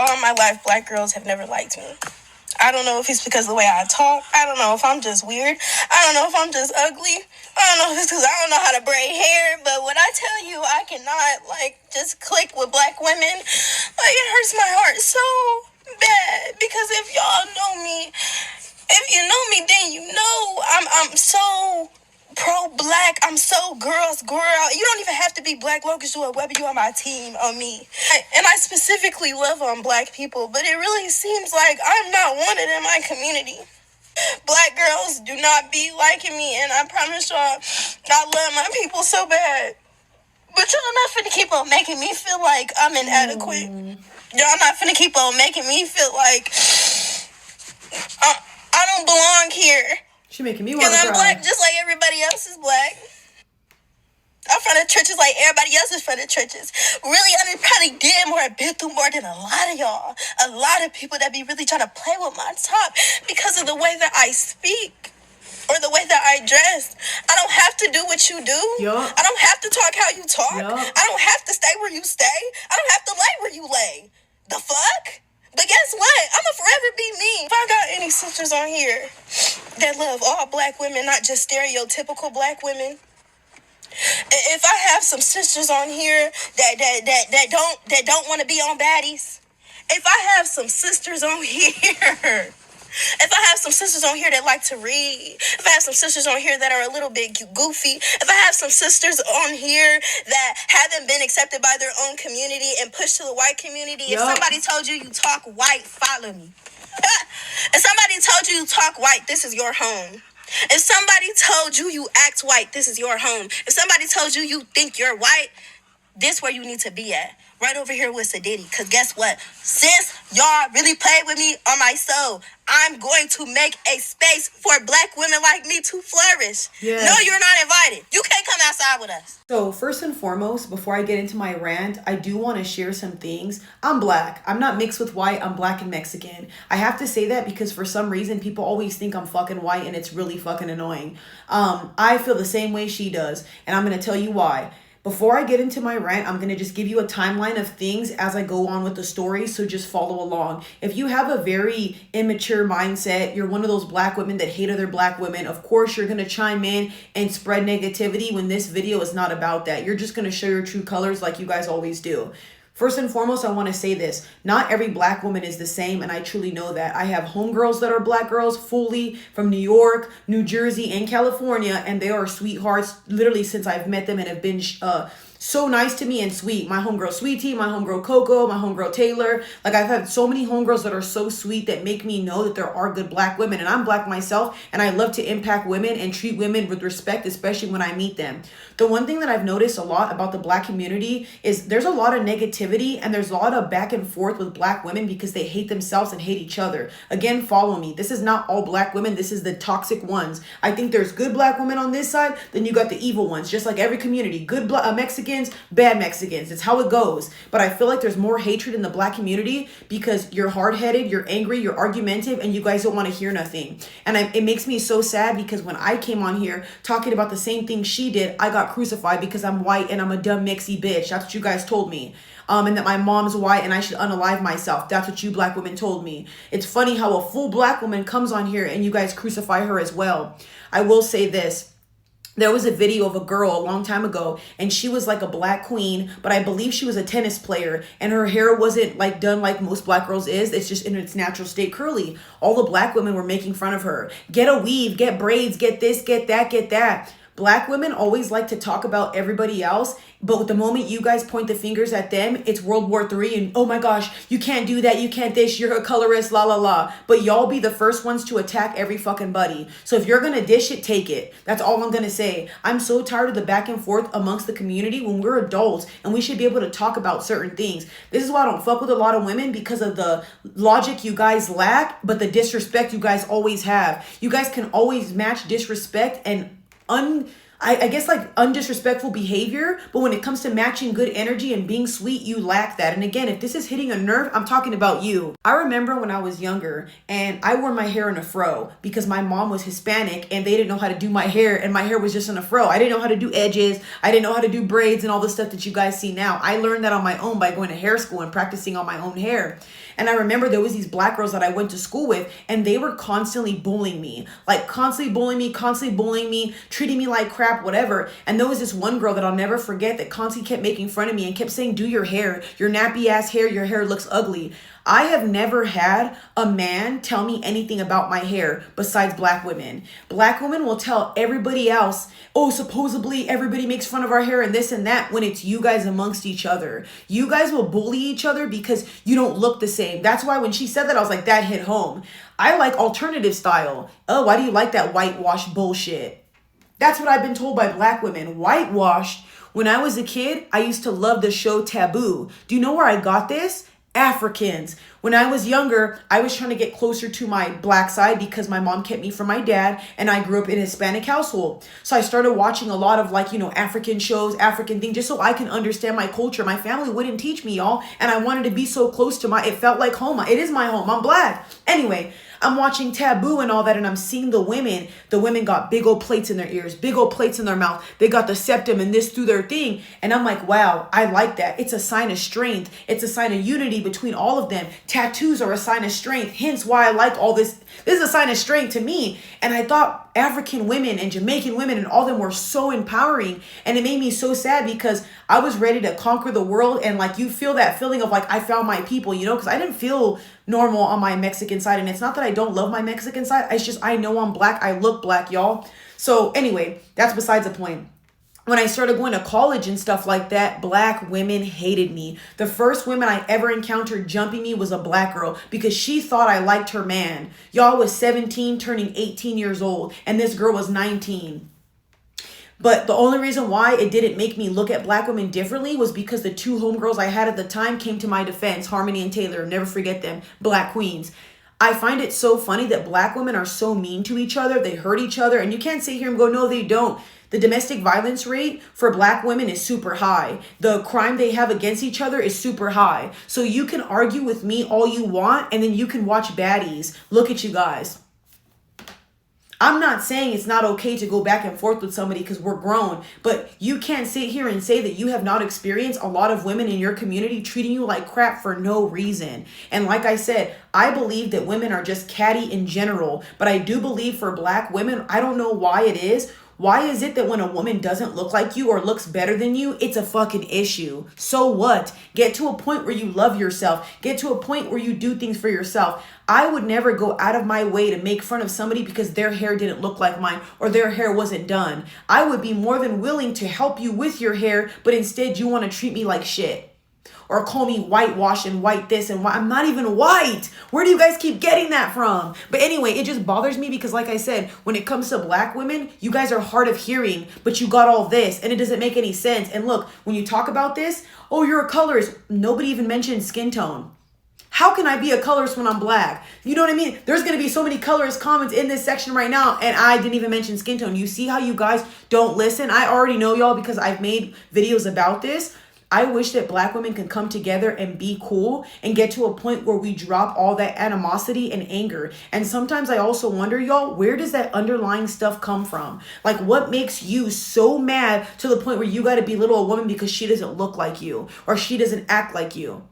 all my life, black girls have never liked me. I don't know if it's because of the way I talk. I don't know if I'm just weird. I don't know if I'm just ugly. I don't know if it's because I don't know how to braid hair. But when I tell you I cannot, just click with black women, it hurts my heart so bad. Because if y'all know me, if you know me, then you know I'm so pro-black. I'm so girls girl. You don't even have to be black Locust or whether you on my team or me. And I specifically love on black people, but it really seems like I'm not wanted in my community. Black girls do not be liking me, and I promise y'all, I love my people so bad. But y'all not finna keep on making me feel like I'm inadequate. Y'all not finna keep on making me feel like I don't belong here. She making me want to cry. Because I'm black just like everybody else is black. I'm from the trenches like everybody else is from the trenches. Really, I probably did more and been through more than a lot of y'all. A lot of people that be really trying to play with my top because of the way that I speak or the way that I dress. I don't have to do what you do. Yup. I don't have to talk how you talk. Yup. I don't have to stay where you stay. I don't have to lay where you lay. The fuck? But guess what? I'ma forever be me. If I got any sisters on here that love all black women, not just stereotypical black women. If I have some sisters on here that don't want to be on baddies. If I have some sisters on here. If I have some sisters on here that like to read, if I have some sisters on here that are a little bit goofy, if I have some sisters on here that haven't been accepted by their own community and pushed to the white community, if somebody told you talk white, follow me. If somebody told you talk white, this is your home. If somebody told you act white, this is your home. If somebody told you think you're white, this where you need to be at. Right over here with Sadiddy. Because guess what? Since y'all really played with me on my soul, I'm going to make a space for black women like me to flourish. Yes. No, you're not invited. You can't come outside with us. So first and foremost, before I get into my rant, I do want to share some things. I'm black. I'm not mixed with white. I'm black and Mexican. I have to say that because for some reason, people always think I'm fucking white and it's really fucking annoying. I feel the same way she does. And I'm going to tell you why. Before I get into my rant, I'm going to just give you a timeline of things as I go on with the story, so just follow along. If you have a very immature mindset, you're one of those black women that hate other black women, of course you're going to chime in and spread negativity when this video is not about that. You're just going to show your true colors like you guys always do. First and foremost, I want to say this. Not every black woman is the same, and I truly know that. I have homegirls that are black girls fully from New York, New Jersey, and California, and they are sweethearts literally since I've met them and have been so nice to me and sweet. My homegirl Sweetie, my homegirl Coco, my homegirl Taylor. I've had so many homegirls that are so sweet that make me know that there are good black women. And I'm black myself, and I love to impact women and treat women with respect, especially when I meet them. The one thing that I've noticed a lot about the black community is there's a lot of negativity and there's a lot of back and forth with black women because they hate themselves and hate each other. Again, follow me. This is not all black women. This is the toxic ones. I think there's good black women on this side. Then you got the evil ones, just like every community. Good Mexicans, bad Mexicans. It's how it goes. But I feel like there's more hatred in the black community because you're hard-headed, you're angry, you're argumentative, and you guys don't want to hear nothing. And it makes me so sad because when I came on here talking about the same thing she did, I got crucified because I'm white and I'm a dumb mixy bitch. That's what you guys told me. And that my mom's white and I should unalive myself. That's what you black women told me. It's funny how a full black woman comes on here and you guys crucify her as well. I will say this. There was a video of a girl a long time ago and she was like a black queen, but I believe she was a tennis player and her hair wasn't done like most black girls is. It's just in its natural state curly. All the black women were making fun of her. Get a weave, get braids, get this, get that, get that. Black women always like to talk about everybody else, but the moment you guys point the fingers at them, it's World War III and, oh my gosh, you can't do that, you can't this, you're a colorist, la la la. But y'all be the first ones to attack every fucking buddy. So if you're gonna dish it, take it. That's all I'm gonna say. I'm so tired of the back and forth amongst the community when we're adults and we should be able to talk about certain things. This is why I don't fuck with a lot of women, because of the logic you guys lack, but the disrespect you guys always have. You guys can always match disrespect and I guess like undisrespectful behavior, but when it comes to matching good energy and being sweet, you lack that. And again, if this is hitting a nerve, I'm talking about you. I remember when I was younger and I wore my hair in a fro because my mom was Hispanic and they didn't know how to do my hair, and my hair was just in a fro. I didn't know how to do edges. I didn't know how to do braids and all the stuff that you guys see now. I learned that on my own by going to hair school and practicing on my own hair. And I remember there was these black girls that I went to school with, and they were constantly bullying me, like constantly bullying me, treating me like crap, whatever. And there was this one girl that I'll never forget that constantly kept making fun of me and kept saying, do your hair, your nappy ass hair, your hair looks ugly. I have never had a man tell me anything about my hair besides black women. Black women will tell everybody else, oh, supposedly everybody makes fun of our hair and this and that, when it's you guys amongst each other. You guys will bully each other because you don't look the same. That's why when she said that, I was like, that hit home. I like alternative style. Oh, why do you like that whitewash bullshit? That's what I've been told by black women. Whitewashed. When I was a kid, I used to love the show Taboo. Do you know where I got this? Africans. When I was younger, I was trying to get closer to my black side because my mom kept me from my dad, and I grew up in a Hispanic household. So I started watching a lot of African shows, African things, just so I can understand my culture. My family wouldn't teach me, y'all, and I wanted to be so close to it felt like home. It is my home. I'm black. Anyway, I'm watching Taboo and all that, and I'm seeing the women. The women got big old plates in their ears, big old plates in their mouth. They got the septum and this through their thing. And I'm like, wow, I like that. It's a sign of strength. It's a sign of unity between all of them. Tattoos are a sign of strength. Hence why I like all this. This is a sign of strength to me. And I thought African women and Jamaican women and all of them were so empowering. And it made me so sad because I was ready to conquer the world. And like, you feel that feeling of like, I found my people, because I didn't feel normal on my Mexican side. And it's not that I don't love my Mexican side. It's just, I know I'm black. I look black, y'all. So anyway, that's besides the point. When I started going to college and stuff like that, black women hated me. The first woman I ever encountered jumping me was a black girl because she thought I liked her man. Y'all was 17 turning 18 years old, and this girl was 19. But the only reason why it didn't make me look at black women differently was because the two homegirls I had at the time came to my defense, Harmony and Taylor. Never forget them, black queens. I find it so funny that black women are so mean to each other. They hurt each other, and you can't sit here and go, no, they don't. The domestic violence rate for black women is super high. The crime they have against each other is super high. So you can argue with me all you want, and then you can watch baddies. Look at you guys. I'm not saying it's not okay to go back and forth with somebody because we're grown, but you can't sit here and say that you have not experienced a lot of women in your community treating you like crap for no reason. And like I said, I believe that women are just catty in general, but I do believe for black women, I don't know why it is. Why is it that when a woman doesn't look like you or looks better than you, it's a fucking issue? So what? Get to a point where you love yourself. Get to a point where you do things for yourself. I would never go out of my way to make fun of somebody because their hair didn't look like mine or their hair wasn't done. I would be more than willing to help you with your hair, but instead you want to treat me like shit. Or call me whitewash and white this and white. I'm not even white. Where do you guys keep getting that from? But anyway, it just bothers me because like I said, when it comes to black women, you guys are hard of hearing, but you got all this and it doesn't make any sense. And look, when you talk about this, oh, you're a colorist. Nobody even mentioned skin tone. How can I be a colorist when I'm black? You know what I mean? There's going to be so many colorist comments in this section right now, and I didn't even mention skin tone. You see how you guys don't listen? I already know y'all because I've made videos about this. I wish that black women can come together and be cool and get to a point where we drop all that animosity and anger. And sometimes I also wonder, y'all, where does that underlying stuff come from? Like, what makes you so mad to the point where you got to belittle a woman because she doesn't look like you or she doesn't act like you?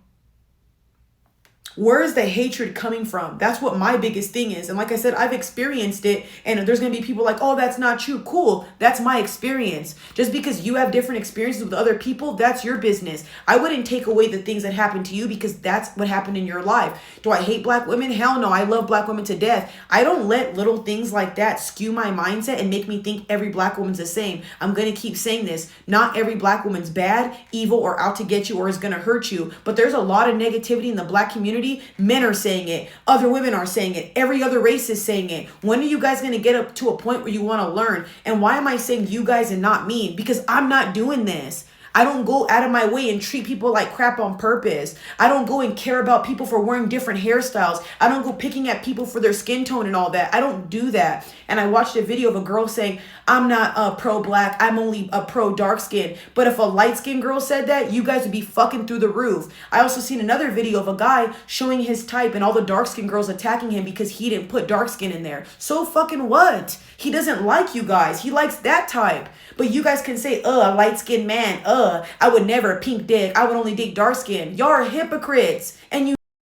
Where is the hatred coming from? That's what my biggest thing is. And like I said, I've experienced it, and there's going to be people like, oh, that's not true. Cool. That's my experience. Just because you have different experiences with other people, that's your business. I wouldn't take away the things that happened to you because that's what happened in your life. Do I hate black women? Hell no. I love black women to death. I don't let little things like that skew my mindset and make me think every black woman's the same. I'm going to keep saying this. Not every black woman's bad, evil, or out to get you or is going to hurt you. But there's a lot of negativity in the black community. Men are saying it. Other women are saying it. Every other race is saying it. When are you guys going to get up to a point where you want to learn? And why am I saying you guys and not me? Because I'm not doing this. I don't go out of my way and treat people like crap on purpose. I don't go and care about people for wearing different hairstyles. I don't go picking at people for their skin tone and all that. I don't do that. And I watched a video of a girl saying, I'm not a pro black, I'm only a pro dark skin. But if a light skinned girl said that, you guys would be fucking through the roof. I also seen another video of a guy showing his type and all the dark skinned girls attacking him because he didn't put dark skin in there. So fucking what? He doesn't like you guys. He likes that type. But you guys can say, a light skinned man, I would never pink dick. I would only date dark skin. Y'all are hypocrites. And you